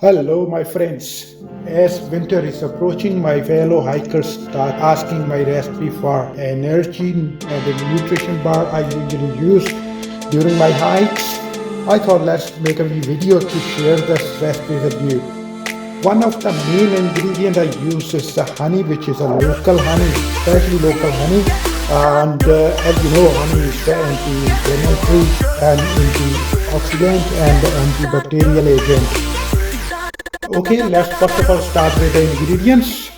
Hello, my friends. As winter is approaching, my fellow hikers start asking my recipe for energy and the nutrition bar I usually use during my hikes. I thought let's make a video to share this recipe with you. One of the main ingredients I use is the honey, which is a local honey, especially local honey. And as you know, honey is the anti-inflammatory and antioxidant and antibacterial agent. Okay, let's first of all start with the ingredients.